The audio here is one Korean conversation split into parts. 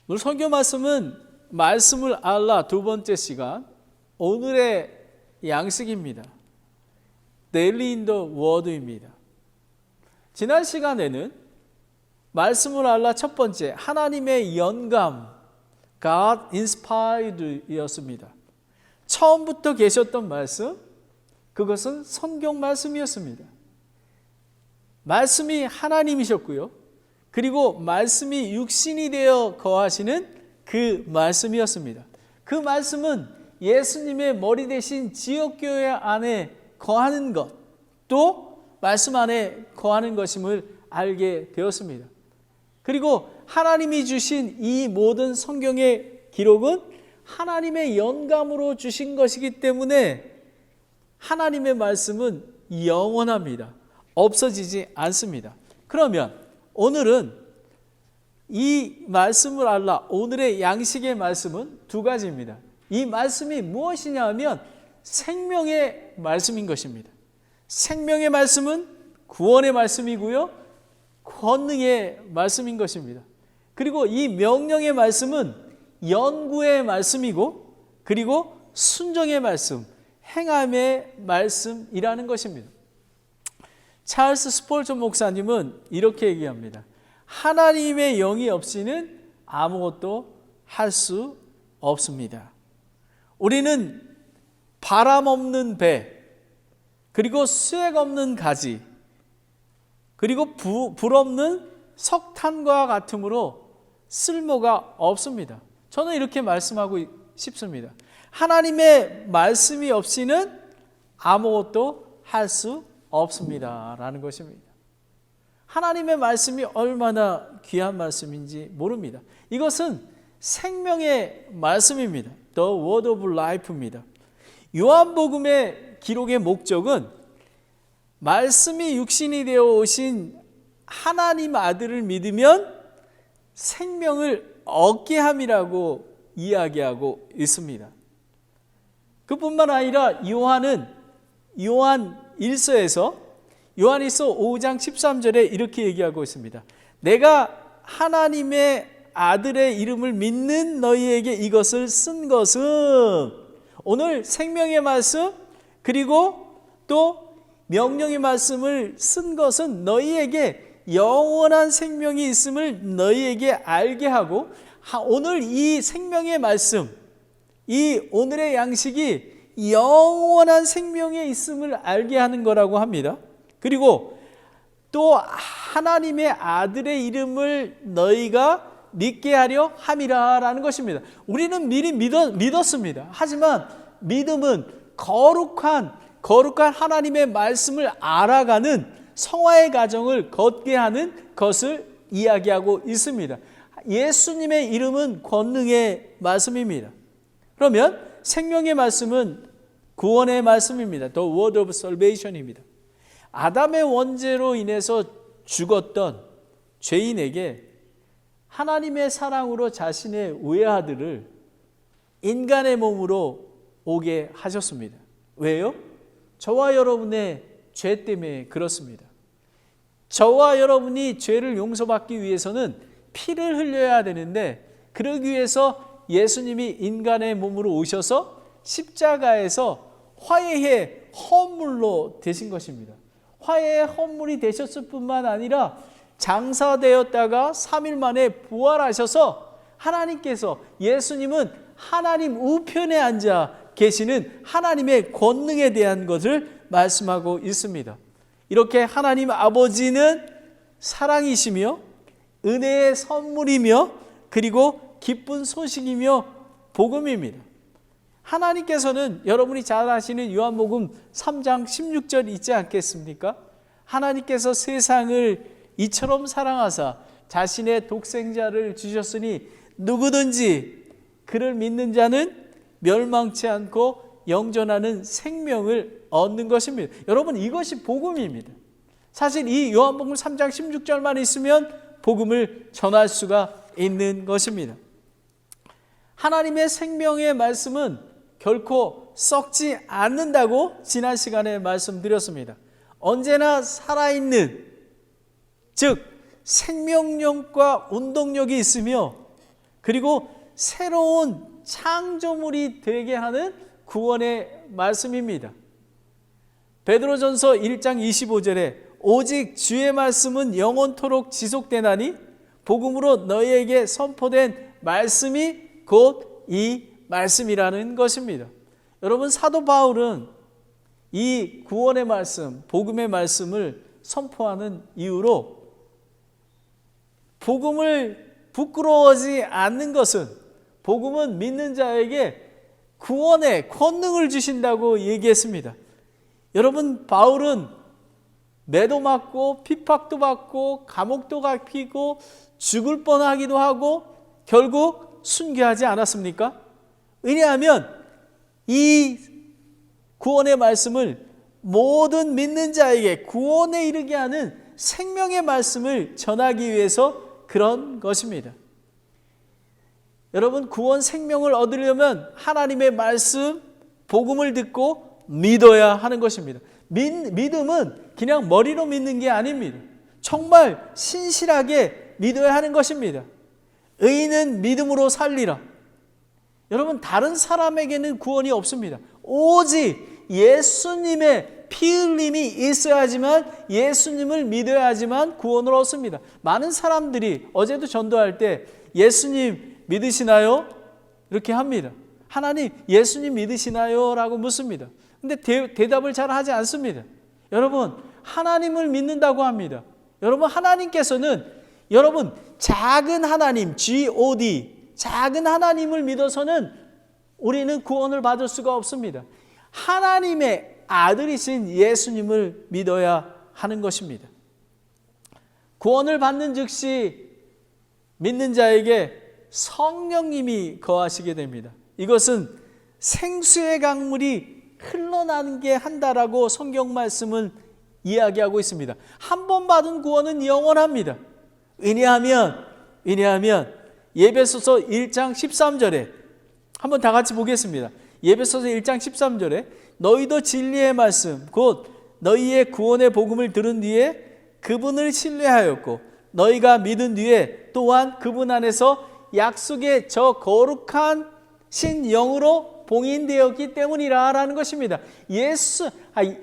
오늘 설교 말씀은 말씀을 알라 두 번째 시간, 오늘의 양식입니다. Daily in the Word입니다. 지난 시간에는 말씀을 알라 첫 번째, 하나님의 영감, God inspired 이었습니다. 처음부터 계셨던 말씀, 그것은 성경 말씀이었습니다. 말씀이 하나님이셨고요. 그리고 말씀이 육신이 되어 거하시는 그 말씀이었습니다. 그 말씀은 예수님의 머리 대신 지역교회 안에 거하는 것, 또 말씀 안에 거하는 것임을 알게 되었습니다. 그리고 하나님이 주신 이 모든 성경의 기록은 하나님의 영감으로 주신 것이기 때문에 하나님의 말씀은 영원합니다. 없어지지 않습니다. 그러면 오늘은 이 말씀을 알라, 오늘의 양식의 말씀은 두 가지입니다. 이 말씀이 무엇이냐 하면 생명의 말씀인 것입니다. 생명의 말씀은 구원의 말씀이고요, 권능의 말씀인 것입니다. 그리고 이 명령의 말씀은 연구의 말씀이고, 그리고 순종의 말씀, 행함의 말씀이라는 것입니다. 찰스 스폴전 목사님은 이렇게 얘기합니다. 하나님의 영이 없이는 아무것도 할 수 없습니다. 우리는 바람 없는 배, 그리고 수액 없는 가지, 그리고 불 없는 석탄과 같으므로 쓸모가 없습니다. 저는 이렇게 말씀하고 싶습니다. 하나님의 말씀이 없이는 아무것도 할 수 없습니다 라는 것입니다. 하나님의 말씀이 얼마나 귀한 말씀인지 모릅니다. 이것은 생명의 말씀입니다. The Word of Life입니다. 요한복음의 기록의 목적은 말씀이 육신이 되어 오신 하나님 아들을 믿으면 생명을 얻게 함이라고 이야기하고 있습니다. 그뿐만 아니라 요한 1서에서 요한일서 5장 13절에 이렇게 얘기하고 있습니다. 내가 하나님의 아들의 이름을 믿는 너희에게 이것을 쓴 것은, 오늘 생명의 말씀 그리고 또 명령의 말씀을 쓴 것은 너희에게 영원한 생명이 있음을 너희에게 알게 하고, 오늘 이 생명의 말씀, 이 오늘의 양식이 영원한 생명에 있음을 알게 하는 거라고 합니다. 그리고 또 하나님의 아들의 이름을 너희가 믿게 하려 함이라 라는 것입니다. 우리는 미리 믿었습니다. 하지만 믿음은 거룩한 하나님의 말씀을 알아가는 성화의 과정을 걷게 하는 것을 이야기하고 있습니다. 예수님의 이름은 권능의 말씀입니다. 그러면 생명의 말씀은 구원의 말씀입니다. The word of salvation입니다. 아담의 원죄로 인해서 죽었던 죄인에게 하나님의 사랑으로 자신의 외아들을 인간의 몸으로 오게 하셨습니다. 왜요? 저와 여러분의 죄 때문에 그렇습니다. 저와 여러분이 죄를 용서받기 위해서는 피를 흘려야 되는데, 그러기 위해서 예수님이 인간의 몸으로 오셔서 십자가에서 화해의 헌물로 되신 것입니다. 화해의 헌물이 되셨을 뿐만 아니라 장사되었다가 3일 만에 부활하셔서 하나님께서, 예수님은 하나님 우편에 앉아 계시는 하나님의 권능에 대한 것을 말씀하고 있습니다. 이렇게 하나님 아버지는 사랑이시며 은혜의 선물이며 그리고 기쁜 소식이며 복음입니다. 하나님께서는 여러분이 잘 아시는 요한복음 3장 16절 있지 않겠습니까? 하나님께서 세상을 이처럼 사랑하사 자신의 독생자를 주셨으니 누구든지 그를 믿는 자는 멸망치 않고 영존하는 생명을 얻는 것입니다. 여러분, 이것이 복음입니다. 사실 이 요한복음 3장 16절만 있으면 복음을 전할 수가 있는 것입니다. 하나님의 생명의 말씀은 결코 썩지 않는다고 지난 시간에 말씀드렸습니다. 언제나 살아있는, 즉 생명력과 운동력이 있으며 그리고 새로운 창조물이 되게 하는 구원의 말씀입니다. 베드로전서 1장 25절에 오직 주의 말씀은 영원토록 지속되나니 복음으로 너희에게 선포된 말씀이 곧 이 말씀이라는 것입니다. 여러분, 사도 바울은 이 구원의 말씀, 복음의 말씀을 선포하는 이유로 복음을 부끄러워하지 않는 것은, 복음은 믿는 자에게 구원의 권능을 주신다고 얘기했습니다. 여러분, 바울은 매도 맞고 핍박도 받고 감옥도 잡히고 죽을 뻔하기도 하고 결국 순교하지 않았습니까? 왜냐하면 이 구원의 말씀을 모든 믿는 자에게 구원에 이르게 하는 생명의 말씀을 전하기 위해서 그런 것입니다. 여러분, 구원 생명을 얻으려면 하나님의 말씀, 복음을 듣고 믿어야 하는 것입니다. 믿음은 그냥 머리로 믿는 게 아닙니다. 정말 신실하게 믿어야 하는 것입니다. 의인은 믿음으로 살리라. 여러분, 다른 사람에게는 구원이 없습니다. 오직 예수님의 피 흘림이 있어야지만, 예수님을 믿어야지만 구원을 얻습니다. 많은 사람들이 어제도 전도할 때 예수님 믿으시나요? 이렇게 합니다. 하나님, 예수님 믿으시나요? 라고 묻습니다. 근데 대답을 잘 하지 않습니다. 여러분, 하나님을 믿는다고 합니다. 여러분, 하나님께서는 여러분 작은 하나님, God, 작은 하나님을 믿어서는 우리는 구원을 받을 수가 없습니다. 하나님의 아들이신 예수님을 믿어야 하는 것입니다. 구원을 받는 즉시 믿는 자에게 성령님이 거하시게 됩니다. 이것은 생수의 강물이 흘러나게 한다라고 성경 말씀은 이야기하고 있습니다. 한 번 받은 구원은 영원합니다. 왜냐하면 에베소서 1장 13절에 한번 다 같이 보겠습니다. 에베소서 1장 13절에 너희도 진리의 말씀 곧 너희의 구원의 복음을 들은 뒤에 그분을 신뢰하였고 너희가 믿은 뒤에 또한 그분 안에서 약속의 저 거룩한 신영으로 봉인되었기 때문이라는 것입니다.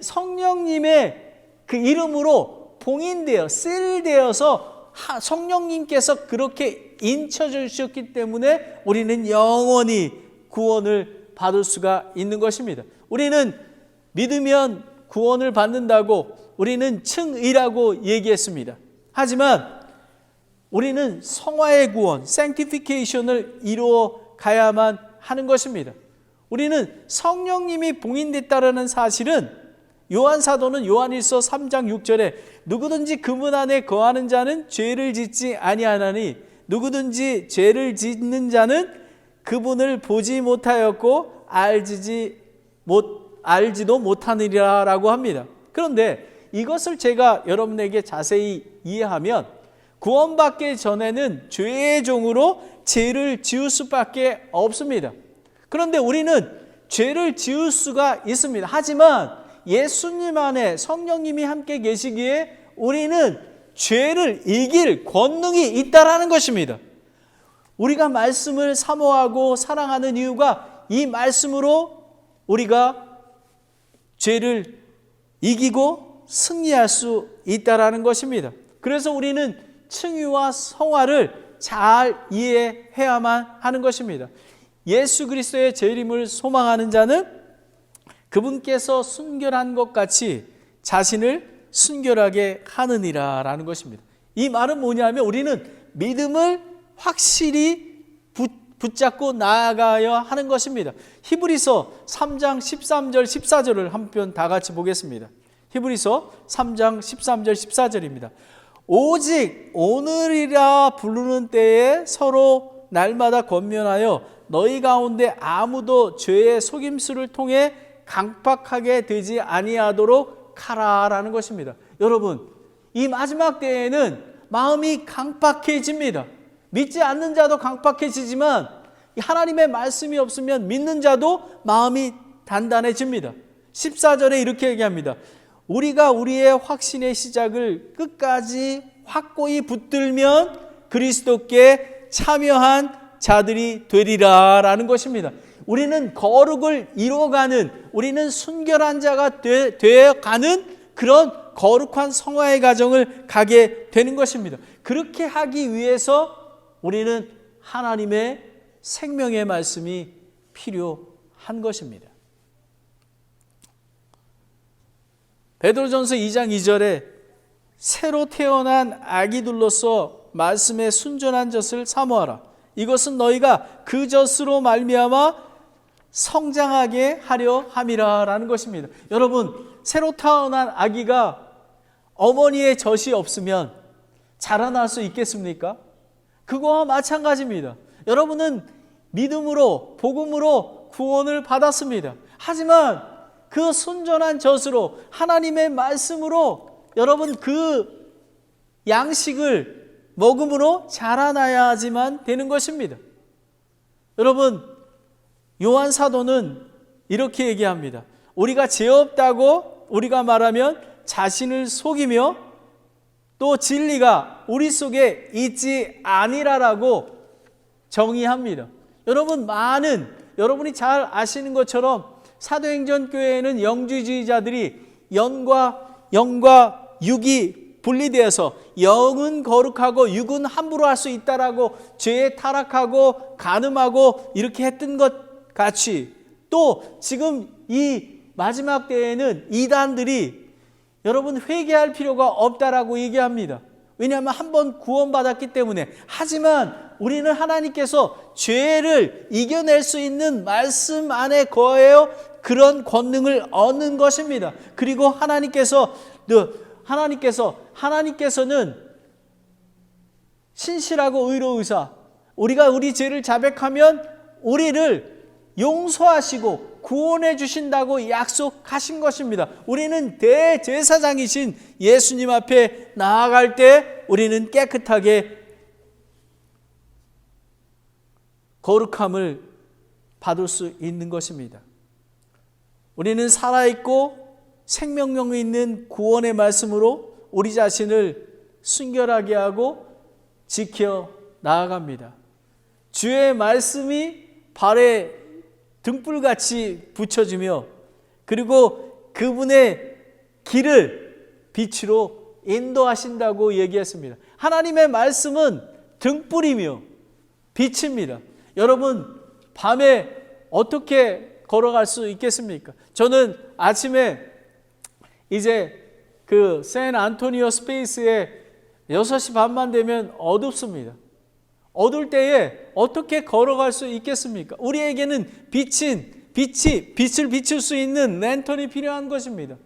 성령님의 그 이름으로 봉인되어 셀되어서 성령님께서 그렇게 인쳐주셨기 때문에 우리는 영원히 구원을 받을 수가 있는 것입니다. 우리는 믿으면 구원을 받는다고 우리는 층의라고 얘기했습니다. 하지만 우리는 성화의 구원, sanctification을 이루어 가야만 하는 것입니다. 우리는 성령님이 봉인됐다라는 사실은 요한사도는 요한일서 3장 6절에 누구든지 그분 안에 거하는 자는 죄를 짓지 아니하나니 누구든지 죄를 짓는 자는 그분을 보지 못하였고 알지도 못하느니라 라고 합니다. 그런데 이것을 제가 여러분에게 자세히 이해하면 구원받기 전에는 죄의 종으로 죄를 지을 수밖에 없습니다. 그런데 우리는 죄를 지을 수가 있습니다. 하지만 예수님 안에 성령님이 함께 계시기에 우리는 죄를 이길 권능이 있다라는 것입니다. 우리가 말씀을 사모하고 사랑하는 이유가 이 말씀으로 우리가 죄를 이기고 승리할 수 있다라는 것입니다. 그래서 우리는 칭의와 성화를 잘 이해해야만 하는 것입니다. 예수 그리스도의 재림을 소망하는 자는 그분께서 순결한 것 같이 자신을 순결하게 하느니라 라는 것입니다. 이 말은 뭐냐면 우리는 믿음을 확실히 붙잡고 나아가야 하는 것입니다. 히브리서 3장 13절 14절을 한편 다 같이 보겠습니다. 히브리서 3장 13절 14절입니다. 오직 오늘이라 부르는 때에 서로 날마다 권면하여 너희 가운데 아무도 죄의 속임수를 통해 강팍하게 되지 아니하도록 하라라는 것입니다. 여러분, 이 마지막 때에는 마음이 강팍해집니다. 믿지 않는 자도 강팍해지지만 하나님의 말씀이 없으면 믿는 자도 마음이 단단해집니다. 14절에 이렇게 얘기합니다. 우리가 우리의 확신의 시작을 끝까지 확고히 붙들면 그리스도께 참여한 자들이 되리라라는 것입니다. 우리는 거룩을 이루어가는, 우리는 순결한 자가 되어가는 그런 거룩한 성화의 과정을 가게 되는 것입니다. 그렇게 하기 위해서 우리는 하나님의 생명의 말씀이 필요한 것입니다. 베드로전서 2장 2절에 새로 태어난 아기들로서 말씀에 순전한 젖을 사모하라. 이것은 너희가 그 젖으로 말미암아 성장하게 하려 함이라라는 것입니다. 여러분, 새로 태어난 아기가 어머니의 젖이 없으면 자라날 수 있겠습니까? 그거와 마찬가지입니다. 여러분은 믿음으로, 복음으로 구원을 받았습니다. 하지만 그 순전한 젖으로, 하나님의 말씀으로 여러분 그 양식을 먹음으로 자라나야지만 되는 것입니다. 여러분, 요한 사도는 이렇게 얘기합니다. 우리가 죄 없다고 우리가 말하면 자신을 속이며 또 진리가 우리 속에 있지 아니라라고 정의합니다. 여러분, 여러분이 잘 아시는 것처럼 사도행전 교회에는 영주주의자들이 영과 육이 분리되어서 영은 거룩하고 육은 함부로 할 수 있다라고 죄에 타락하고 간음하고 이렇게 했던 것 같이, 또 지금 이 마지막 때에는 이단들이 여러분 회개할 필요가 없다라고 얘기합니다. 왜냐하면 한번 구원받았기 때문에. 하지만 우리는 하나님께서 죄를 이겨낼 수 있는 말씀 안에 거하여 그런 권능을 얻는 것입니다. 그리고 하나님께서는 신실하고 의로우사 우리가 우리 죄를 자백하면 우리를 용서하시고 구원해 주신다고 약속하신 것입니다. 우리는 대제사장이신 예수님 앞에 나아갈 때 우리는 깨끗하게 거룩함을 받을 수 있는 것입니다. 우리는 살아있고 생명력이 있는 구원의 말씀으로 우리 자신을 순결하게 하고 지켜 나아갑니다. 주의 말씀이 발에 등불같이 붙여주며 그리고 그분의 길을 빛으로 인도하신다고 얘기했습니다. 하나님의 말씀은 등불이며 빛입니다. 여러분, 밤에 어떻게 걸어갈 수 있겠습니까? 저는 아침에 이제 그 샌안토니오 스페이스에 6시 반만 되면 어둡습니다. 어두울 때에 어떻게 걸어갈 수 있겠습니까? 우리에게는 빛을 비출 수 있는 랜턴이 필요한 것입니다.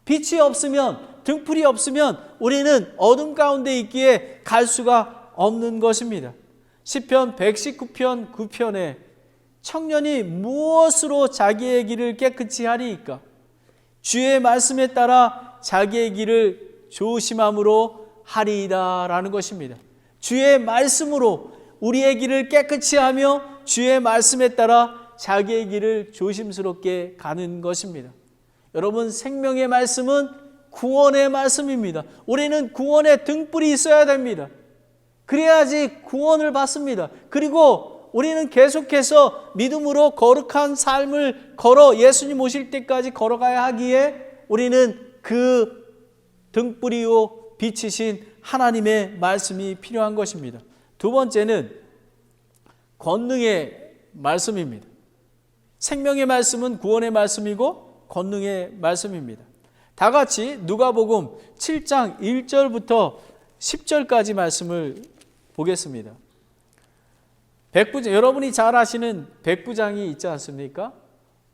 빛이 없으면, 등불이 없으면 우리는 어둠 가운데 있기에 갈 수가 없는 것입니다. 시편 119편 9편에 청년이 무엇으로 자기의 길을 깨끗이 하리이까? 주의 말씀에 따라 자기의 길을 조심함으로 하리이다 라는 것입니다. 주의 말씀으로 우리의 길을 깨끗이 하며 주의 말씀에 따라 자기의 길을 조심스럽게 가는 것입니다. 여러분, 생명의 말씀은 구원의 말씀입니다. 우리는 구원의 등불이 있어야 됩니다. 그래야지 구원을 받습니다. 그리고 우리는 계속해서 믿음으로 거룩한 삶을 걸어 예수님 오실 때까지 걸어가야 하기에 우리는 그 등불이요 빛이신 하나님의 말씀이 필요한 것입니다. 두 번째는 권능의 말씀입니다. 생명의 말씀은 구원의 말씀이고 권능의 말씀입니다. 다 같이 누가복음 7장 1절부터 10절까지 말씀을 보겠습니다. 백부장, 여러분이 잘 아시는 백부장이 있지 않습니까?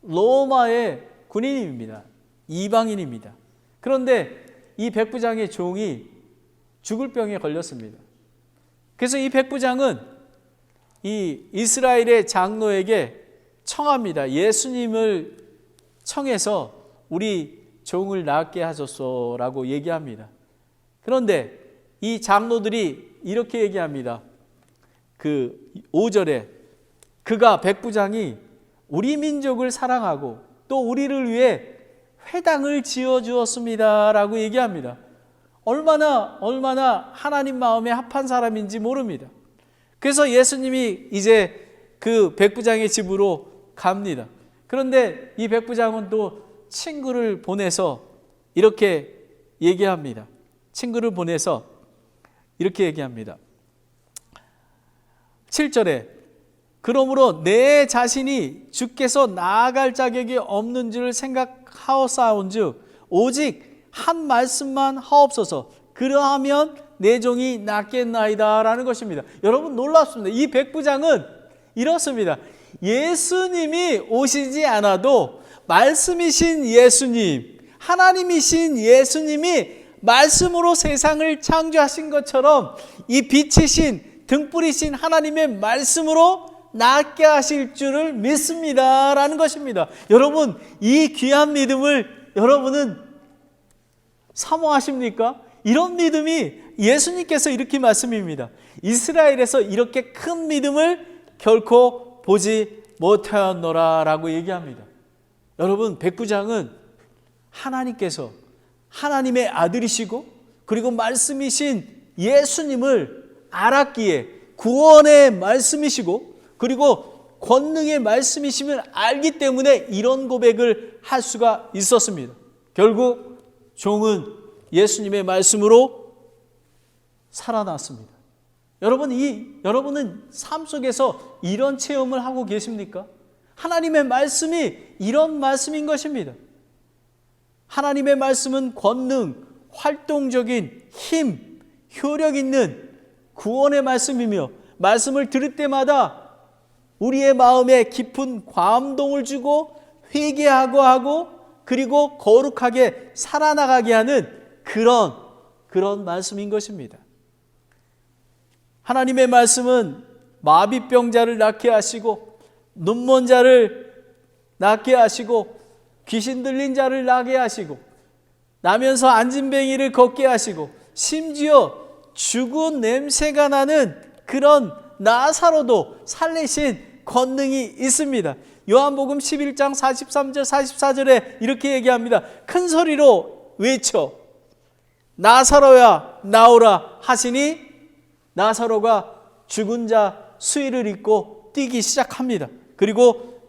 로마의 군인입니다. 이방인입니다. 그런데 이 백부장의 종이 죽을 병에 걸렸습니다. 그래서 이 백부장은 이 이스라엘의 장로에게 청합니다. 예수님을 청해서 우리 종을 낫게 하소서라고 얘기합니다. 그런데 이 장로들이 이렇게 얘기합니다. 그 5절에 그가 백부장이 우리 민족을 사랑하고 또 우리를 위해 회당을 지어주었습니다 라고 얘기합니다. 얼마나 하나님 마음에 합한 사람인지 모릅니다. 그래서 예수님이 이제 그 백부장의 집으로 갑니다. 그런데 이 백부장은 또 친구를 보내서 이렇게 얘기합니다. 친구를 보내서 이렇게 얘기합니다. 7절에 그러므로 내 자신이 주께서 나아갈 자격이 없는 줄 생각하옵사온즉 오직 한 말씀만 하옵소서. 그러하면 내 종이 낫겠나이다 라는 것입니다. 여러분 놀랍습니다. 이 백부장은 이렇습니다. 예수님이 오시지 않아도 말씀이신 예수님, 하나님이신 예수님이 말씀으로 세상을 창조하신 것처럼 이 빛이신 등불이신 하나님의 말씀으로 낫게 하실 줄을 믿습니다 라는 것입니다. 여러분 이 귀한 믿음을 여러분은 사모하십니까? 이런 믿음이 예수님께서 이렇게 말씀입니다. 이스라엘에서 이렇게 큰 믿음을 결코 보지 못하였노라 라고 얘기합니다. 여러분 백부장은 하나님께서 하나님의 아들이시고 그리고 말씀이신 예수님을 알았기에 구원의 말씀이시고 그리고 권능의 말씀이심을 알기 때문에 이런 고백을 할 수가 있었습니다. 결국 종은 예수님의 말씀으로 살아났습니다. 여러분은 삶 속에서 이런 체험을 하고 계십니까? 하나님의 말씀이 이런 말씀인 것입니다. 하나님의 말씀은 권능, 활동적인 힘, 효력 있는 구원의 말씀이며 말씀을 들을 때마다 우리의 마음에 깊은 감동을 주고 회개하고 하고 그리고 거룩하게 살아나가게 하는 그런 말씀인 것입니다. 하나님의 말씀은 마비병자를 낫게 하시고 눈먼 자를 낫게 하시고 귀신 들린 자를 나게 하시고 나면서 앉은뱅이를 걷게 하시고 심지어 죽은 냄새가 나는 그런 나사로도 살리신 권능이 있습니다. 요한복음 11장 43절 44절에 이렇게 얘기합니다. 큰 소리로 외쳐 나사로야 나오라 하시니 나사로가 죽은 자 수의를 입고 뛰기 시작합니다. 그리고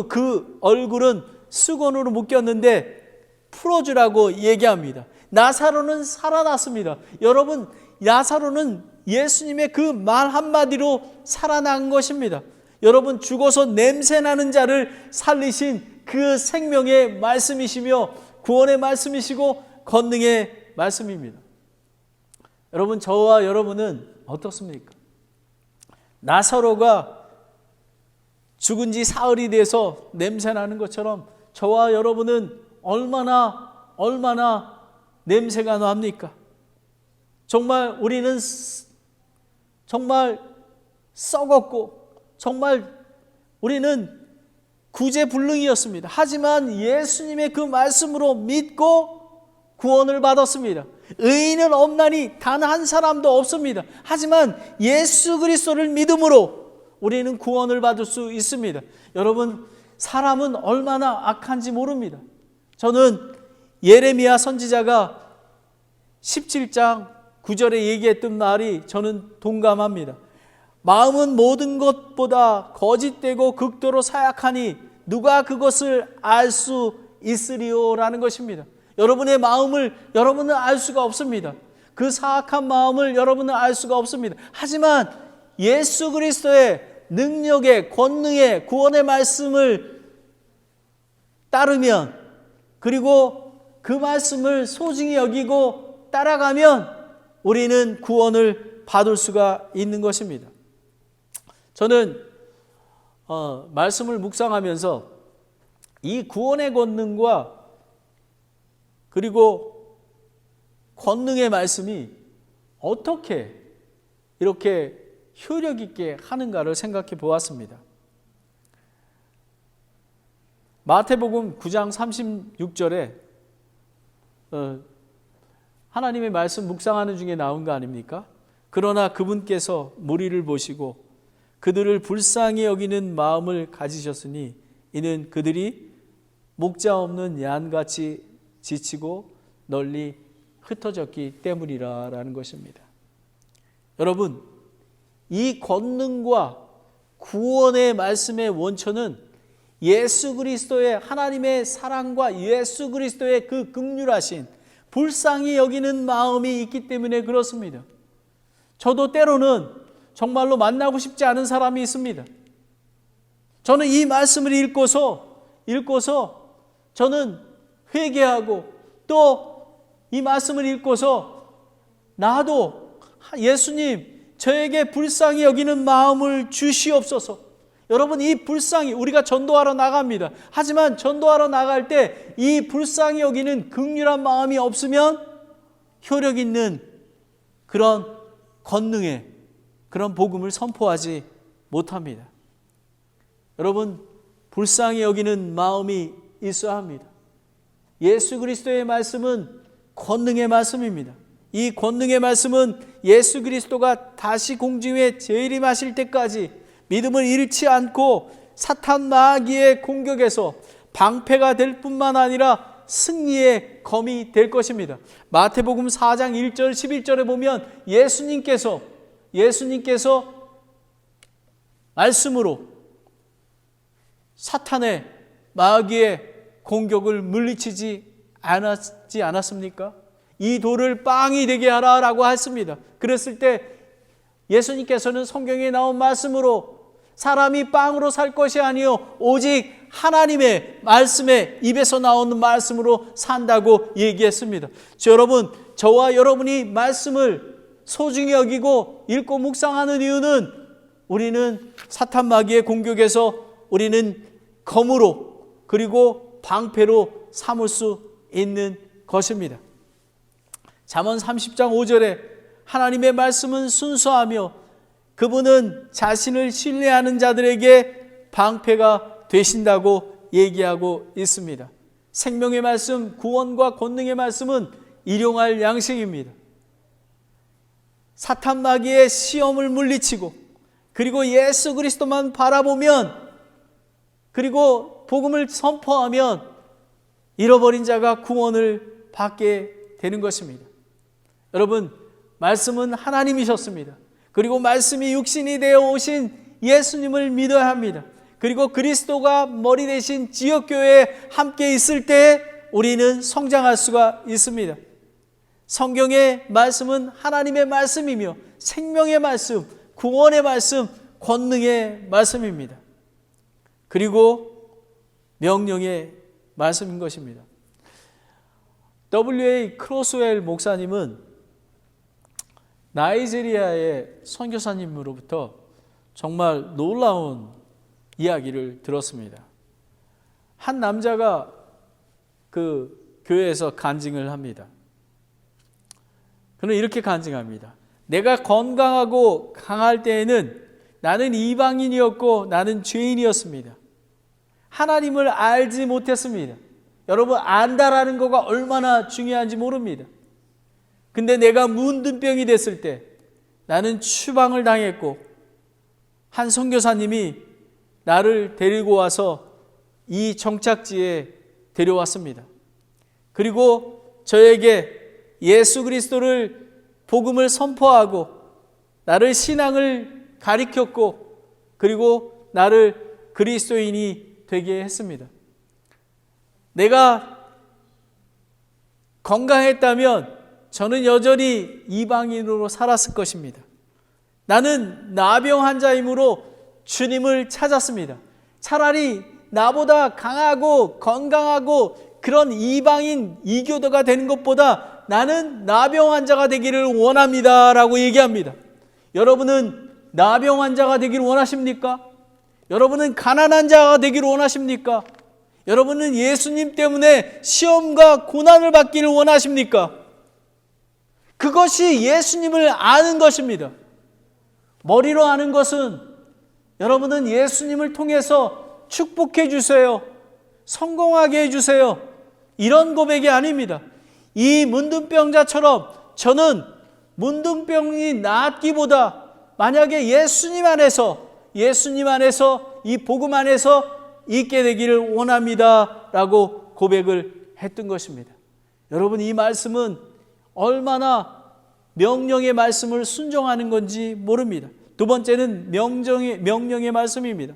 그 얼굴은 수건으로 묶였는데 풀어주라고 얘기합니다. 나사로는 살아났습니다. 여러분 나사로는 예수님의 그 말 한마디로 살아난 것입니다. 여러분 죽어서 냄새나는 자를 살리신 그 생명의 말씀이시며 구원의 말씀이시고 권능의 말씀입니다. 여러분 저와 여러분은 어떻습니까? 나사로가 죽은 지 사흘이 돼서 냄새나는 것처럼 저와 여러분은 얼마나 냄새가 납니까? 정말 우리는 정말 썩었고 정말 우리는 구제불능이었습니다. 하지만 예수님의 그 말씀으로 믿고 구원을 받았습니다. 의인은 없나니 단 한 사람도 없습니다. 하지만 예수 그리스도를 믿음으로 우리는 구원을 받을 수 있습니다. 여러분 사람은 얼마나 악한지 모릅니다. 저는 예레미야 선지자가 17장 9절에 얘기했던 말이 저는 동감합니다. 마음은 모든 것보다 거짓되고 극도로 사약하니 누가 그것을 알 수 있으리요 라는 것입니다. 여러분의 마음을 여러분은 알 수가 없습니다. 그 사악한 마음을 여러분은 알 수가 없습니다. 하지만 예수 그리스도의 능력의 권능의 구원의 말씀을 따르면 그리고 그 말씀을 소중히 여기고 따라가면 우리는 구원을 받을 수가 있는 것입니다. 저는 말씀을 묵상하면서 이 구원의 권능과 그리고 권능의 말씀이 어떻게 이렇게 효력 있게 하는가를 생각해 보았습니다. 마태복음 9장 36절에 하나님의 말씀 묵상하는 중에 나온 거 아닙니까? 그러나 그분께서 무리를 보시고 그들을 불쌍히 여기는 마음을 가지셨으니 이는 그들이 목자 없는 양같이 지치고 널리 흩어졌기 때문이라는 것입니다. 여러분 이 권능과 구원의 말씀의 원천은 예수 그리스도의 하나님의 사랑과 예수 그리스도의 그 긍휼하신 불쌍히 여기는 마음이 있기 때문에 그렇습니다. 저도 때로는 정말로 만나고 싶지 않은 사람이 있습니다. 저는 이 말씀을 읽고서 저는 회개하고 또 이 말씀을 읽고서 나도 예수님 저에게 불쌍히 여기는 마음을 주시옵소서. 여러분, 이 불쌍히, 우리가 전도하러 나갑니다. 하지만 전도하러 나갈 때 이 불쌍히 여기는 긍휼한 마음이 없으면 효력 있는 그런 권능의 그런 복음을 선포하지 못합니다. 여러분, 불쌍히 여기는 마음이 있어야 합니다. 예수 그리스도의 말씀은 권능의 말씀입니다. 이 권능의 말씀은 예수 그리스도가 다시 공중에 재림하실 때까지 믿음을 잃지 않고 사탄 마귀의 공격에서 방패가 될 뿐만 아니라 승리의 검이 될 것입니다. 마태복음 4장 1절 11절에 보면 예수님께서 말씀으로 사탄의 마귀의 공격을 물리치지 않았습니까? 이 돌을 빵이 되게 하라라고 했습니다. 그랬을 때 예수님께서는 성경에 나온 말씀으로 사람이 빵으로 살 것이 아니요 오직 하나님의 말씀에 입에서 나오는 말씀으로 산다고 얘기했습니다. 여러분, 저와 여러분이 말씀을 소중히 여기고 읽고 묵상하는 이유는 우리는 사탄 마귀의 공격에서 우리는 검으로 그리고 방패로 삼을 수 있는 것입니다. 잠언 30장 5절에 하나님의 말씀은 순수하며 그분은 자신을 신뢰하는 자들에게 방패가 되신다고 얘기하고 있습니다. 생명의 말씀, 구원과 권능의 말씀은 일용할 양식입니다. 사탄 마귀의 시험을 물리치고 그리고 예수 그리스도만 바라보면 그리고 복음을 선포하면 잃어버린 자가 구원을 받게 되는 것입니다. 여러분, 말씀은 하나님이셨습니다. 그리고 말씀이 육신이 되어 오신 예수님을 믿어야 합니다. 그리고 그리스도가 머리 대신 지역교회에 함께 있을 때 우리는 성장할 수가 있습니다. 성경의 말씀은 하나님의 말씀이며 생명의 말씀, 구원의 말씀, 권능의 말씀입니다. 그리고 명령의 말씀인 것입니다. W.A. 크로스웰 목사님은 나이지리아의 선교사님으로부터 정말 놀라운 이야기를 들었습니다. 한 남자가 그 교회에서 간증을 합니다. 그는 이렇게 간증합니다. 내가 건강하고 강할 때에는 나는 이방인이었고 나는 죄인이었습니다. 하나님을 알지 못했습니다. 여러분, 안다라는 거가 얼마나 중요한지 모릅니다. 근데 내가 문둥병이 됐을 때 나는 추방을 당했고 한 선교사님이 나를 데리고 와서 이 정착지에 데려왔습니다. 그리고 저에게 예수 그리스도를 복음을 선포하고 나를 신앙을 가르쳤고 그리고 나를 그리스도인이 되게 했습니다. 내가 건강했다면 저는 여전히 이방인으로 살았을 것입니다. 나는 나병 환자이므로 주님을 찾았습니다. 차라리 나보다 강하고 건강하고 그런 이방인 이교도가 되는 것보다 나는 나병 환자가 되기를 원합니다 라고 얘기합니다. 여러분은 나병 환자가 되기를 원하십니까? 여러분은 가난한 자가 되기를 원하십니까? 여러분은 예수님 때문에 시험과 고난을 받기를 원하십니까? 그것이 예수님을 아는 것입니다. 머리로 아는 것은 여러분은 예수님을 통해서 축복해 주세요, 성공하게 해주세요, 이런 고백이 아닙니다. 이 문둥병자처럼 저는 문둥병이 낫기보다 만약에 예수님 안에서 이 복음 안에서 있게 되기를 원합니다 라고 고백을 했던 것입니다. 여러분, 이 말씀은 얼마나 명령의 말씀을 순종하는 건지 모릅니다. 두 번째는 명령의 말씀입니다.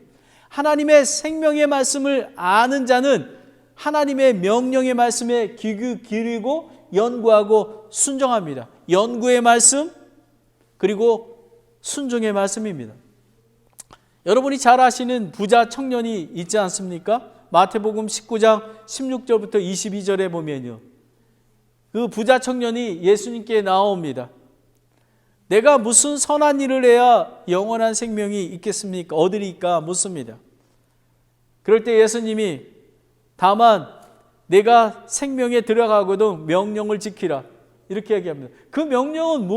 하나님의 생명의 말씀을 아는 자는 하나님의 명령의 말씀에 귀 기울이고 연구하고 순종합니다. 연구의 말씀 그리고 순종의 말씀입니다. 여러분이 잘 아시는 부자 청년이 있지 않습니까? 마태복음 19장 16절부터 22절에 보면요, 그 부자 청년이 예수님께 나옵니다. 내가 무슨 선한 일을 해야 영원한 생명이 있겠습니까? 얻으리까? 묻습니다. 그럴 때 예수님이 다만 내가 생명에 들어가거든 명령을 지키라, 이렇게 얘기합니다. 그 명령은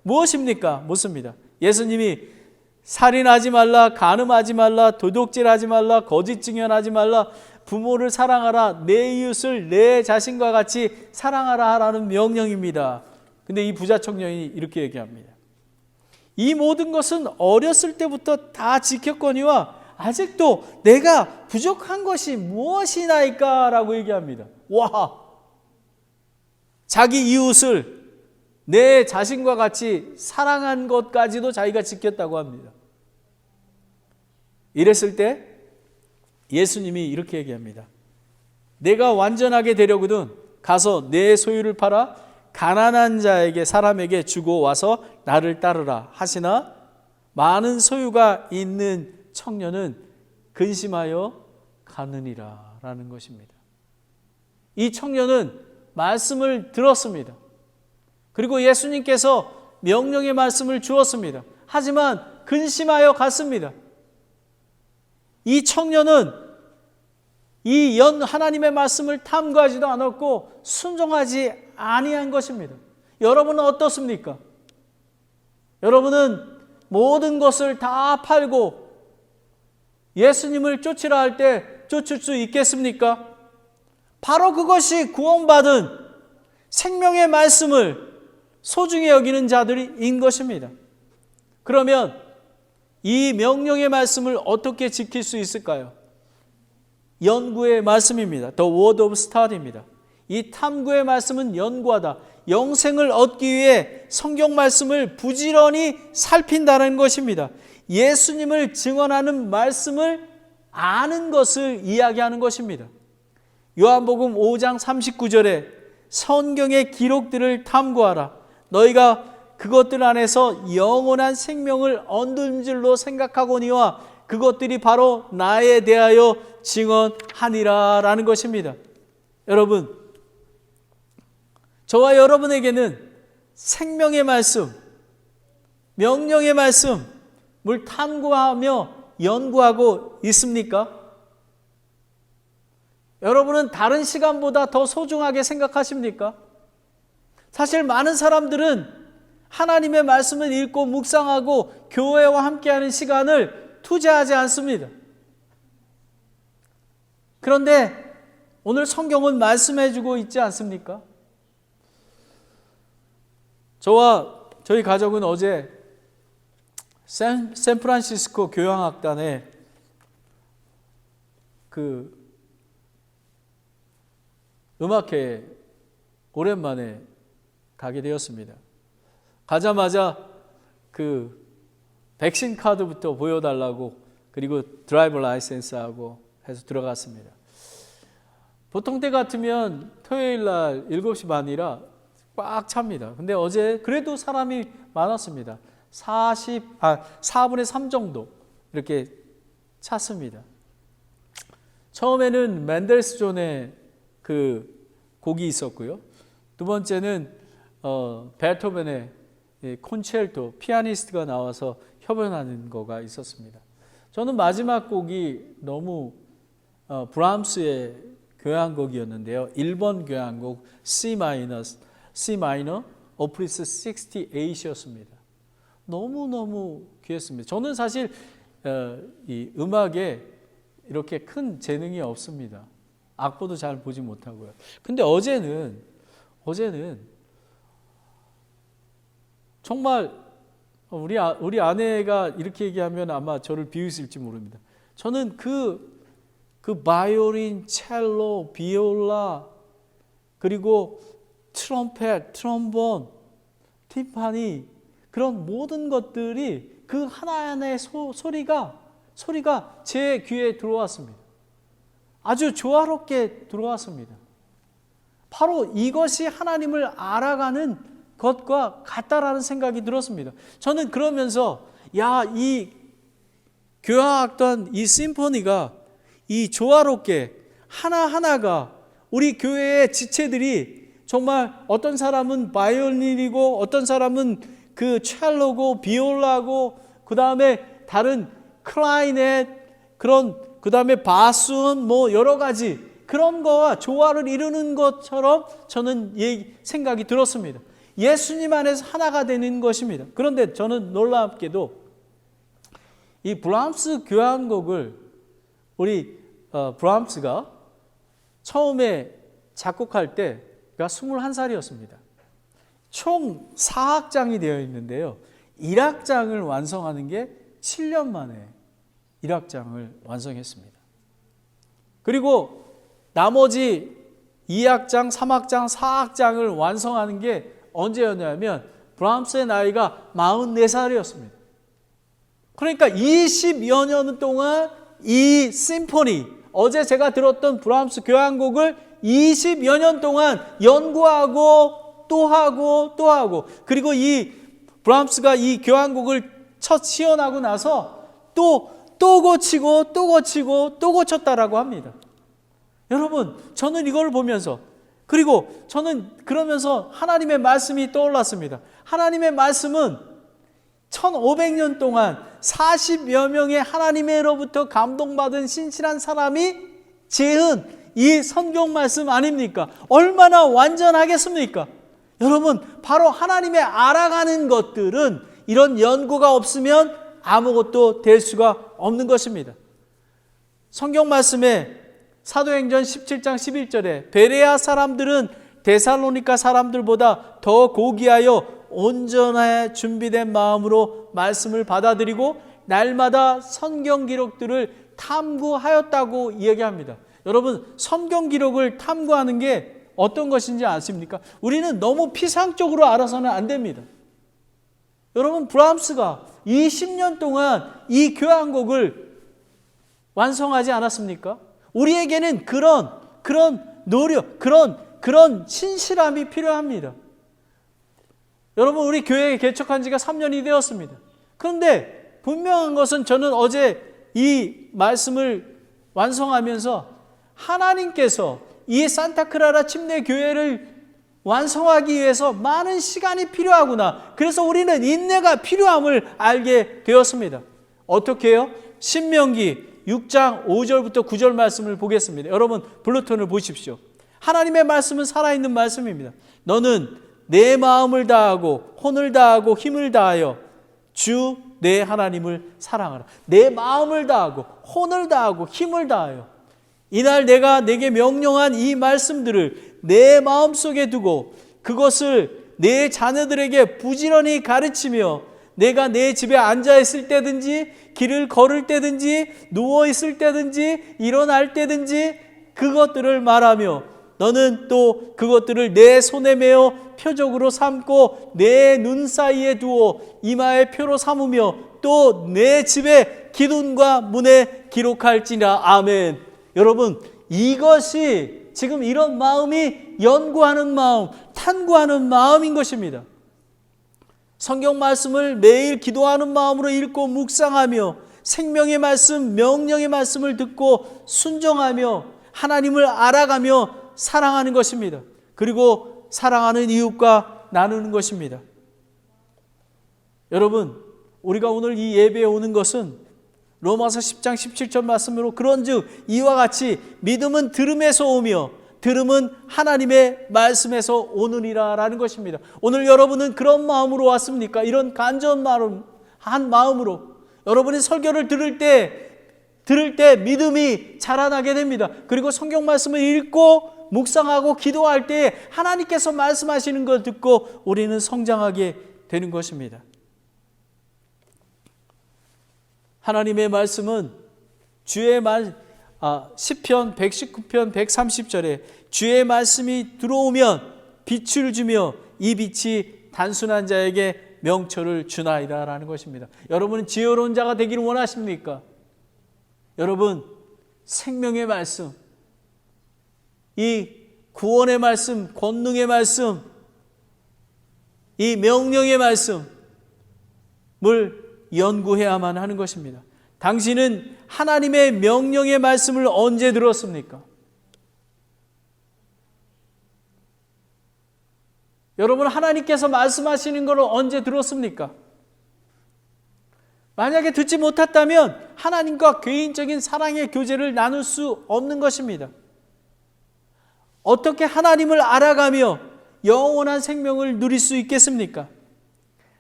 무엇입니까? 묻습니다. 예수님이 살인하지 말라, 간음하지 말라, 도둑질하지 말라, 거짓 증언하지 말라, 부모를 사랑하라, 내 이웃을 내 자신과 같이 사랑하라 하라는 명령입니다. 근데 이 부자 청년이 이렇게 얘기합니다. 이 모든 것은 어렸을 때부터 다 지켰거니와 아직도 내가 부족한 것이 무엇이나이까? 라고 얘기합니다. 와! 자기 이웃을 내 자신과 같이 사랑한 것까지도 자기가 지켰다고 합니다. 이랬을 때 예수님이 이렇게 얘기합니다. 내가 완전하게 되려거든 가서 내 소유를 팔아 가난한 자에게, 사람에게 주고 와서 나를 따르라 하시나 많은 소유가 있는 청년은 근심하여 가느니라 라는 것입니다. 이 청년은 말씀을 들었습니다. 그리고 예수님께서 명령의 말씀을 주었습니다. 하지만 근심하여 갔습니다. 이 청년은 하나님의 말씀을 탐구하지도 않았고 순종하지 아니한 것입니다. 여러분은 어떻습니까? 여러분은 모든 것을 다 팔고 예수님을 쫓으라 할 때 쫓을 수 있겠습니까? 바로 그것이 구원받은 생명의 말씀을 소중히 여기는 자들인 것입니다. 그러면 이 명령의 말씀을 어떻게 지킬 수 있을까요? 연구의 말씀입니다. The Word of Study입니다. 이 탐구의 말씀은 연구하다. 영생을 얻기 위해 성경 말씀을 부지런히 살핀다는 것입니다. 예수님을 증언하는 말씀을 아는 것을 이야기하는 것입니다. 요한복음 5장 39절에 성경의 기록들을 탐구하라. 너희가 그것들 안에서 영원한 생명을 얻는 줄로 생각하거니와 그것들이 바로 나에 대하여 증언하니라 라는 것입니다. 여러분, 저와 여러분에게는 생명의 말씀, 명령의 말씀을 탐구하며 연구하고 있습니까? 여러분은 다른 시간보다 더 소중하게 생각하십니까? 사실 많은 사람들은 하나님의 말씀을 읽고 묵상하고 교회와 함께하는 시간을 투자하지 않습니다. 그런데 오늘 성경은 말씀해주고 있지 않습니까? 저와 저희 가족은 어제 샌프란시스코 교향악단에 그 음악회에 오랜만에 가게 되었습니다. 가자마자 그 백신 카드부터 보여달라고, 그리고 드라이버 라이센스하고 해서 들어갔습니다. 보통 때 같으면 토요일 날 7시 반이라 꽉 찹니다. 근데 어제 그래도 사람이 많았습니다. 4분의 3 정도 이렇게 찼습니다. 처음에는 맨델스존의 그 곡이 있었고요. 두 번째는 베토벤의 콘체르토, 피아니스트가 나와서 협연하는 거가 있었습니다. 저는 마지막 곡이 너무 브람스의 교향곡이었는데요. 1번 교향곡 C 마이너 오프리스 68이었습니다. 너무너무 귀했습니다. 저는 사실 이 음악에 이렇게 큰 재능이 없습니다. 악보도 잘 보지 못하고요. 근데 어제는 정말 우리 아내가 이렇게 얘기하면 아마 저를 비웃을지 모릅니다. 저는 그 바이올린, 첼로, 비올라, 그리고 트럼펫, 트럼본, 팀파니, 그런 모든 것들이 그 하나하나의 소리가 제 귀에 들어왔습니다. 아주 조화롭게 들어왔습니다. 바로 이것이 하나님을 알아가는 것과 같다라는 생각이 들었습니다. 저는 그러면서 이 교향악단 이 심포니가 이 조화롭게 하나하나가 우리 교회의 지체들이 정말 어떤 사람은 바이올린이고 어떤 사람은 그 첼로고 비올라고 그 다음에 다른 클라리넷 그 다음에 바순 여러 가지 그런 거와 조화를 이루는 것처럼 저는 생각이 들었습니다. 예수님 안에서 하나가 되는 것입니다. 그런데 저는 놀랍게도 이 브람스 교향곡을 우리 브람스가 처음에 작곡할 때가 21살이었습니다. 총 4악장이 되어 있는데요. 1악장을 완성하는 게 7년 만에 1악장을 완성했습니다. 그리고 나머지 2악장, 3악장, 4악장을 완성하는 게 언제였냐면 브람스의 나이가 44살이었습니다. 그러니까 20여 년 동안 이 심포니, 어제 제가 들었던 브람스 교향곡을 20여 년 동안 연구하고 또 하고 그리고 이 브람스가 이 교향곡을 첫 시연하고 나서 또 고치고 또 고쳤다라고 합니다. 여러분, 저는 이걸 보면서 그리고 저는 그러면서 하나님의 말씀이 떠올랐습니다. 하나님의 말씀은 1500년 동안 40여 명의 하나님으로부터 감동받은 신실한 사람이 지은 이 성경 말씀 아닙니까? 얼마나 완전하겠습니까? 여러분, 바로 하나님의 알아가는 것들은 이런 연구가 없으면 아무것도 될 수가 없는 것입니다. 성경 말씀에 사도행전 17장 11절에 베레아 사람들은 데살로니가 사람들보다 더 고귀하여 온전하게 준비된 마음으로 말씀을 받아들이고 날마다 성경 기록들을 탐구하였다고 이야기합니다. 여러분, 성경 기록을 탐구하는 게 어떤 것인지 아십니까? 우리는 너무 피상적으로 알아서는 안 됩니다. 여러분, 브람스가 20년 동안 이 교향곡을 완성하지 않았습니까? 우리에게는 그런 노력, 그런 신실함이 필요합니다. 여러분, 우리 교회 개척한 지가 3년이 되었습니다. 그런데 분명한 것은 저는 어제 이 말씀을 완성하면서 하나님께서 이 산타크라라 침례교회를 완성하기 위해서 많은 시간이 필요하구나. 그래서 우리는 인내가 필요함을 알게 되었습니다. 어떻게 해요? 신명기 6장 5절부터 9절 말씀을 보겠습니다. 여러분, 블루톤을 보십시오. 하나님의 말씀은 살아있는 말씀입니다. 너는 내 마음을 다하고 혼을 다하고 힘을 다하여 주 내 하나님을 사랑하라. 내 마음을 다하고 혼을 다하고 힘을 다하여 이날 내가 내게 명령한 이 말씀들을 내 마음속에 두고 그것을 내 자녀들에게 부지런히 가르치며 내가 내 집에 앉아 있을 때든지 길을 걸을 때든지 누워 있을 때든지 일어날 때든지 그것들을 말하며 너는 또 그것들을 내 손에 메어 표적으로 삼고 내 눈 사이에 두어 이마에 표로 삼으며 또 내 집에 기둥과 문에 기록할지라. 아멘. 여러분, 이것이 지금 이런 마음이 연구하는 마음, 탐구하는 마음인 것입니다. 성경 말씀을 매일 기도하는 마음으로 읽고 묵상하며 생명의 말씀, 명령의 말씀을 듣고 순종하며 하나님을 알아가며 사랑하는 것입니다. 그리고 사랑하는 이웃과 나누는 것입니다. 여러분, 우리가 오늘 이 예배에 오는 것은 로마서 10장 17절 말씀으로 그런즉 이와 같이 믿음은 들음에서 오며 들음은 하나님의 말씀에서 오느니라 라는 것입니다. 오늘 여러분은 그런 마음으로 왔습니까? 이런 간절한 마음으로 여러분이 설교를 들을 때 믿음이 자라나게 됩니다. 그리고 성경 말씀을 읽고 묵상하고 기도할 때 하나님께서 말씀하시는 걸 듣고 우리는 성장하게 되는 것입니다. 하나님의 말씀은 시편 119편 130절에 주의 말씀이 들어오면 빛을 주며 이 빛이 단순한 자에게 명철을 주나이다라는 것입니다. 여러분은 지혜로운 자가 되기를 원하십니까? 여러분, 생명의 말씀, 이 구원의 말씀, 권능의 말씀, 이 명령의 말씀을 연구해야만 하는 것입니다. 당신은 하나님의 명령의 말씀을 언제 들었습니까? 여러분, 하나님께서 말씀하시는 것을 언제 들었습니까? 만약에 듣지 못했다면 하나님과 개인적인 사랑의 교제를 나눌 수 없는 것입니다. 어떻게 하나님을 알아가며 영원한 생명을 누릴 수 있겠습니까?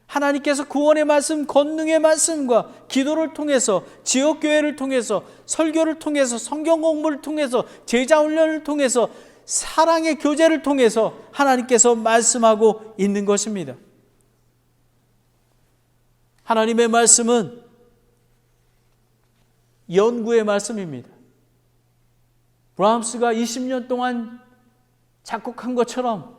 하나님께서 구원의 말씀, 권능의 말씀과 기도를 통해서, 지역교회를 통해서, 설교를 통해서, 성경 공부를 통해서, 제자 훈련을 통해서, 사랑의 교제를 통해서 하나님께서 말씀하고 있는 것입니다. 하나님의 말씀은 연구의 말씀입니다. 브람스가 20년 동안 작곡한 것처럼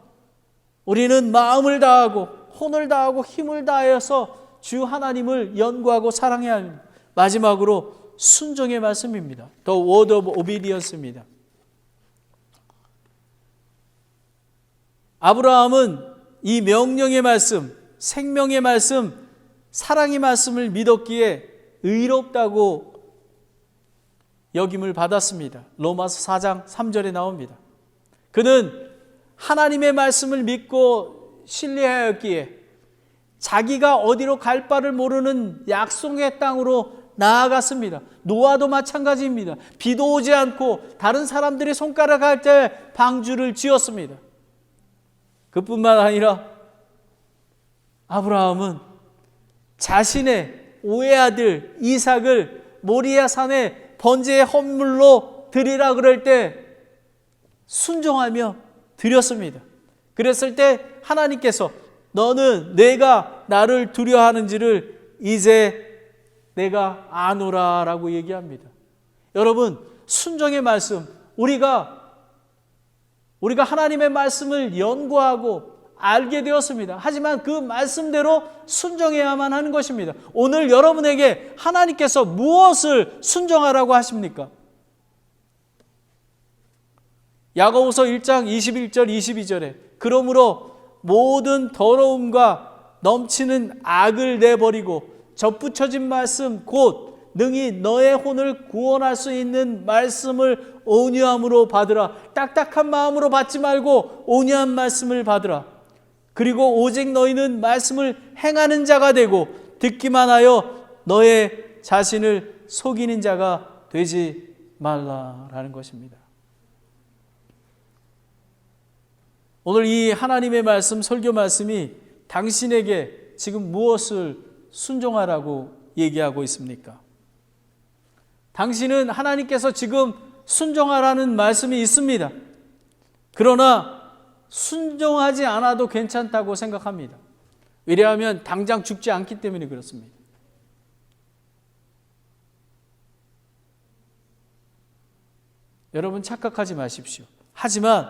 우리는 마음을 다하고 혼을 다하고 힘을 다하여서 주 하나님을 연구하고 사랑해야 합니다. 마지막으로 순종의 말씀입니다. The word of obedience입니다. 아브라함은 이 명령의 말씀, 생명의 말씀, 사랑의 말씀을 믿었기에 의롭다고 여김을 받았습니다. 로마서 4장 3절에 나옵니다. 그는 하나님의 말씀을 믿고 신뢰하였기에 자기가 어디로 갈 바를 모르는 약속의 땅으로 나아갔습니다. 노아도 마찬가지입니다. 비도 오지 않고 다른 사람들의 손가락 할 때 방주를 지었습니다. 그뿐만 아니라 아브라함은 자신의 오해아들 이삭을 모리아 산에 번제의 헌물로 드리라 그럴 때 순종하며 드렸습니다. 그랬을 때 하나님께서 너는 내가 나를 두려워하는지를 이제 내가 아노라 라고 얘기합니다. 여러분, 순종의 말씀, 우리가 하나님의 말씀을 연구하고 알게 되었습니다. 하지만 그 말씀대로 순종해야만 하는 것입니다. 오늘 여러분에게 하나님께서 무엇을 순종하라고 하십니까? 야고보서 1장 21절 22절에 그러므로 모든 더러움과 넘치는 악을 내버리고 접붙여진 말씀 곧 능히 너의 혼을 구원할 수 있는 말씀을 온유함으로 받으라. 딱딱한 마음으로 받지 말고 온유한 말씀을 받으라. 그리고 오직 너희는 말씀을 행하는 자가 되고 듣기만 하여 너의 자신을 속이는 자가 되지 말라라는 것입니다. 오늘 이 하나님의 말씀, 설교 말씀이 당신에게 지금 무엇을 순종하라고 얘기하고 있습니까? 당신은 하나님께서 지금 순종하라는 말씀이 있습니다. 그러나 순종하지 않아도 괜찮다고 생각합니다. 왜냐하면 당장 죽지 않기 때문에 그렇습니다. 여러분 착각하지 마십시오. 하지만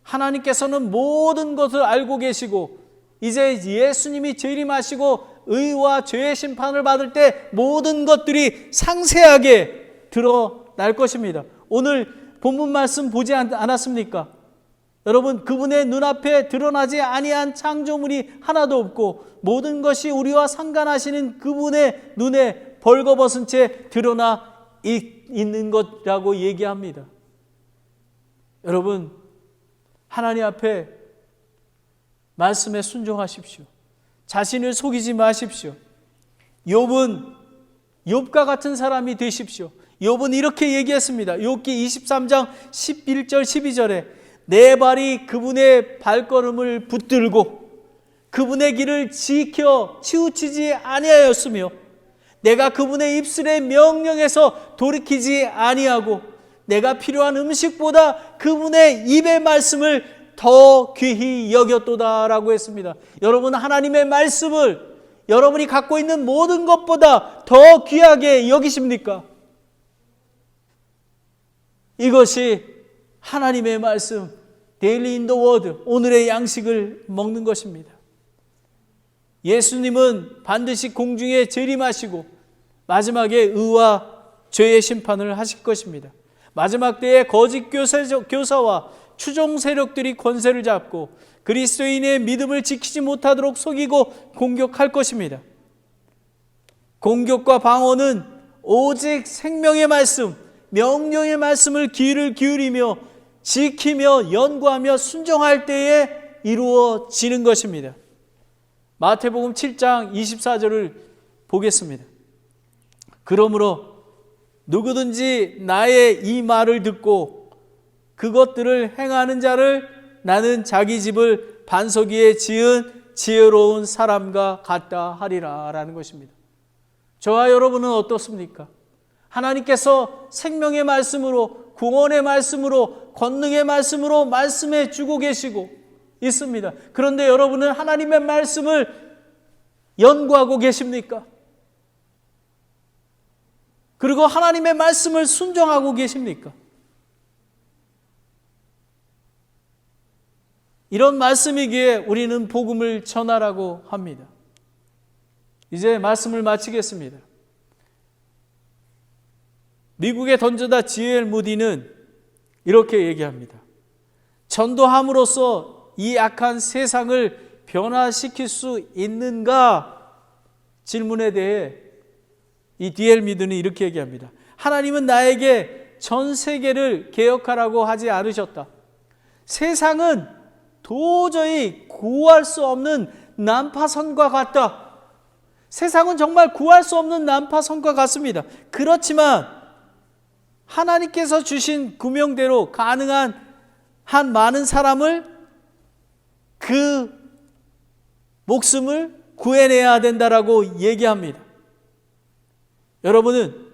하나님께서는 모든 것을 알고 계시고 이제 예수님이 재림하시고 의와 죄의 심판을 받을 때 모든 것들이 상세하게 드러날 것입니다. 오늘 본문 말씀 보지 않았습니까? 여러분, 그분의 눈앞에 드러나지 아니한 창조물이 하나도 없고 모든 것이 우리와 상관하시는 그분의 눈에 벌거벗은 채 드러나 있는 것이라고 얘기합니다. 여러분, 하나님 앞에 말씀에 순종하십시오. 자신을 속이지 마십시오. 욥과 같은 사람이 되십시오. 욥은 이렇게 얘기했습니다. 욥기 23장 11절 12절에 내 발이 그분의 발걸음을 붙들고 그분의 길을 지켜 치우치지 아니하였으며 내가 그분의 입술의 명령에서 돌이키지 아니하고 내가 필요한 음식보다 그분의 입의 말씀을 더 귀히 여겼도다라고 했습니다. 여러분, 하나님의 말씀을 여러분이 갖고 있는 모든 것보다 더 귀하게 여기십니까? 이것이 하나님의 말씀, Daily in the Word, 오늘의 양식을 먹는 것입니다. 예수님은 반드시 공중에 재림하시고 마지막에 의와 죄의 심판을 하실 것입니다. 마지막 때에 거짓 교사와 추종 세력들이 권세를 잡고 그리스도인의 믿음을 지키지 못하도록 속이고 공격할 것입니다. 공격과 방어는 오직 생명의 말씀, 명령의 말씀을 귀를 기울이며 지키며 연구하며 순종할 때에 이루어지는 것입니다. 마태복음 7장 24절을 보겠습니다. 그러므로 누구든지 나의 이 말을 듣고 그것들을 행하는 자를 나는 자기 집을 반석 위에 지은 지혜로운 사람과 같다 하리라 라는 것입니다. 저와 여러분은 어떻습니까? 하나님께서 생명의 말씀으로, 구원의 말씀으로, 권능의 말씀으로 말씀해 주고 계시고 있습니다. 그런데 여러분은 하나님의 말씀을 연구하고 계십니까? 그리고 하나님의 말씀을 순종하고 계십니까? 이런 말씀이기에 우리는 복음을 전하라고 합니다. 이제 말씀을 마치겠습니다. 미국의 던져다 지엘 무디는 이렇게 얘기합니다. 전도함으로써 이 악한 세상을 변화시킬 수 있는가? 질문에 대해 이 D.L. 미드는 이렇게 얘기합니다. 하나님은 나에게 전 세계를 개혁하라고 하지 않으셨다. 세상은 도저히 구할 수 없는 난파선과 같다. 세상은 정말 구할 수 없는 난파선과 같습니다. 그렇지만 하나님께서 주신 구명대로 가능한 한 많은 사람을 그 목숨을 구해내야 된다라고 얘기합니다. 여러분은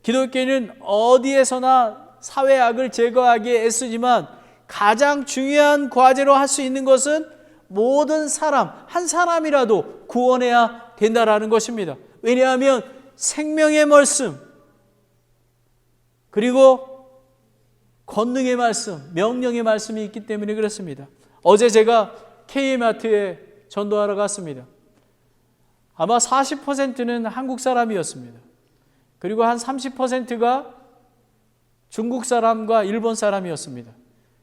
기독교인은 어디에서나 사회악을 제거하기에 애쓰지만 가장 중요한 과제로 할 수 있는 것은 모든 사람, 한 사람이라도 구원해야 된다라는 것입니다. 왜냐하면 생명의 말씀, 그리고 권능의 말씀, 명령의 말씀이 있기 때문에 그렇습니다. 어제 제가 K마트에 전도하러 갔습니다. 아마 40%는 한국 사람이었습니다. 그리고 한 30%가 중국 사람과 일본 사람이었습니다.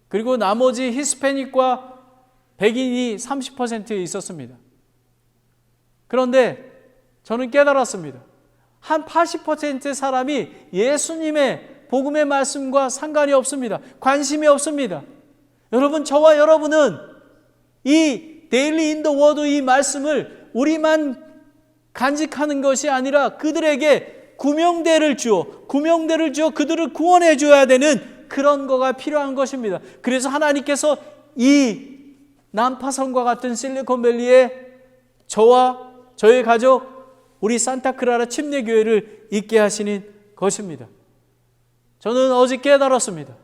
그리고 나머지 히스패닉과 백인이 30%에 있었습니다. 그런데 저는 깨달았습니다. 한 80%의 사람이 예수님의 복음의 말씀과 상관이 없습니다. 관심이 없습니다. 여러분, 저와 여러분은 이 데일리 인 더 워드 이 말씀을 우리만 간직하는 것이 아니라 그들에게 구명대를 주어 그들을 구원해 줘야 되는 그런 거가 필요한 것입니다. 그래서 하나님께서 이 난파선과 같은 실리콘밸리에 저와 저의 가족, 우리 산타크라라 침례교회를 있게 하시는 것입니다. 저는 어제 깨달았습니다.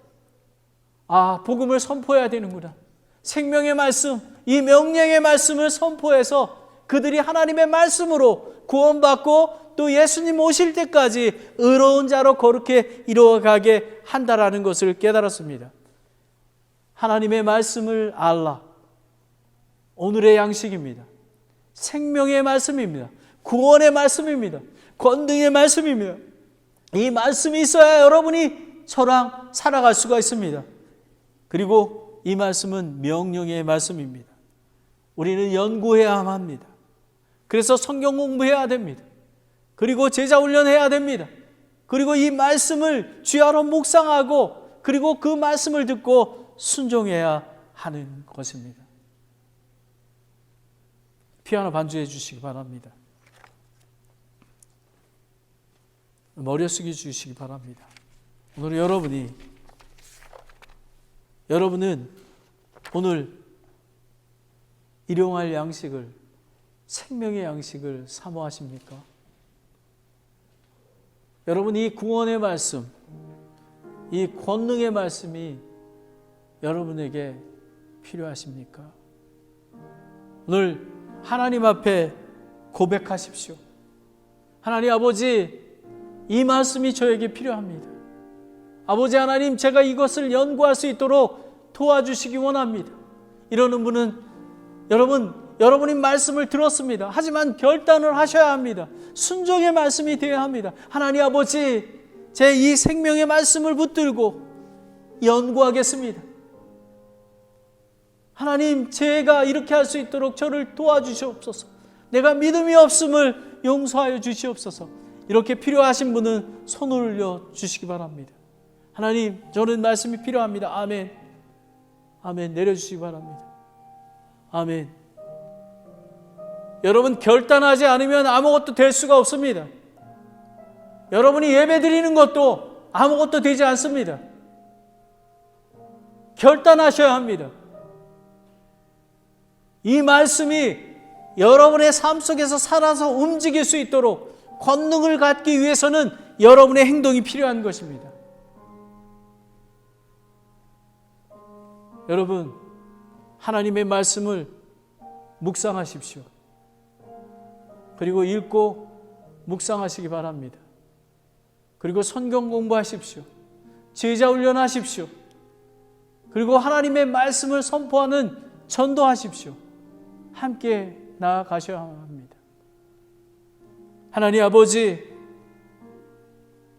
아, 복음을 선포해야 되는구나. 생명의 말씀, 이 명령의 말씀을 선포해서 그들이 하나님의 말씀으로 구원받고 또 예수님 오실 때까지 의로운 자로 거룩해 이루어가게 한다라는 것을 깨달았습니다. 하나님의 말씀을 알라. 오늘의 양식입니다. 생명의 말씀입니다. 구원의 말씀입니다. 권능의 말씀입니다. 이 말씀이 있어야 여러분이 저랑 살아갈 수가 있습니다. 그리고 이 말씀은 명령의 말씀입니다. 우리는 연구해야 합니다. 그래서 성경 공부해야 됩니다. 그리고 제자 훈련해야 됩니다. 그리고 이 말씀을 주야로 묵상하고 그리고 그 말씀을 듣고 순종해야 하는 것입니다. 피아노 반주해 주시기 바랍니다. 머리 숙여 주시기 바랍니다. 오늘 여러분은 오늘 일용할 양식을, 생명의 양식을 사모하십니까? 여러분, 이 구원의 말씀, 이 권능의 말씀이 여러분에게 필요하십니까? 오늘 하나님 앞에 고백하십시오. 하나님 아버지, 이 말씀이 저에게 필요합니다. 아버지 하나님, 제가 이것을 연구할 수 있도록 도와주시기 원합니다. 이러는 분은 여러분, 여러분이 말씀을 들었습니다. 하지만 결단을 하셔야 합니다. 순종의 말씀이 되어야 합니다. 하나님 아버지, 제 이 생명의 말씀을 붙들고 연구하겠습니다. 하나님, 제가 이렇게 할 수 있도록 저를 도와주시옵소서. 내가 믿음이 없음을 용서하여 주시옵소서. 이렇게 필요하신 분은 손을 올려 주시기 바랍니다. 하나님, 저는 말씀이 필요합니다. 아멘. 아멘. 내려주시기 바랍니다. 아멘. 여러분, 결단하지 않으면 아무것도 될 수가 없습니다. 여러분이 예배 드리는 것도 아무것도 되지 않습니다. 결단하셔야 합니다. 이 말씀이 여러분의 삶 속에서 살아서 움직일 수 있도록 권능을 갖기 위해서는 여러분의 행동이 필요한 것입니다. 여러분, 하나님의 말씀을 묵상하십시오. 그리고 읽고 묵상하시기 바랍니다. 그리고 성경 공부하십시오. 제자 훈련하십시오. 그리고 하나님의 말씀을 선포하는 전도하십시오. 함께 나아가셔야 합니다. 하나님 아버지,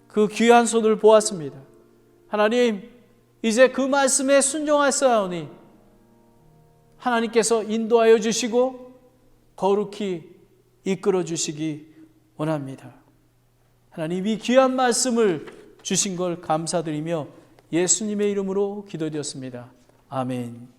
그 귀한 손을 보았습니다. 하나님, 이제 그 말씀에 순종하사오니 하나님께서 인도하여 주시고 거룩히 이끌어 주시기 원합니다. 하나님, 이 귀한 말씀을 주신 걸 감사드리며 예수님의 이름으로 기도드렸습니다. 아멘.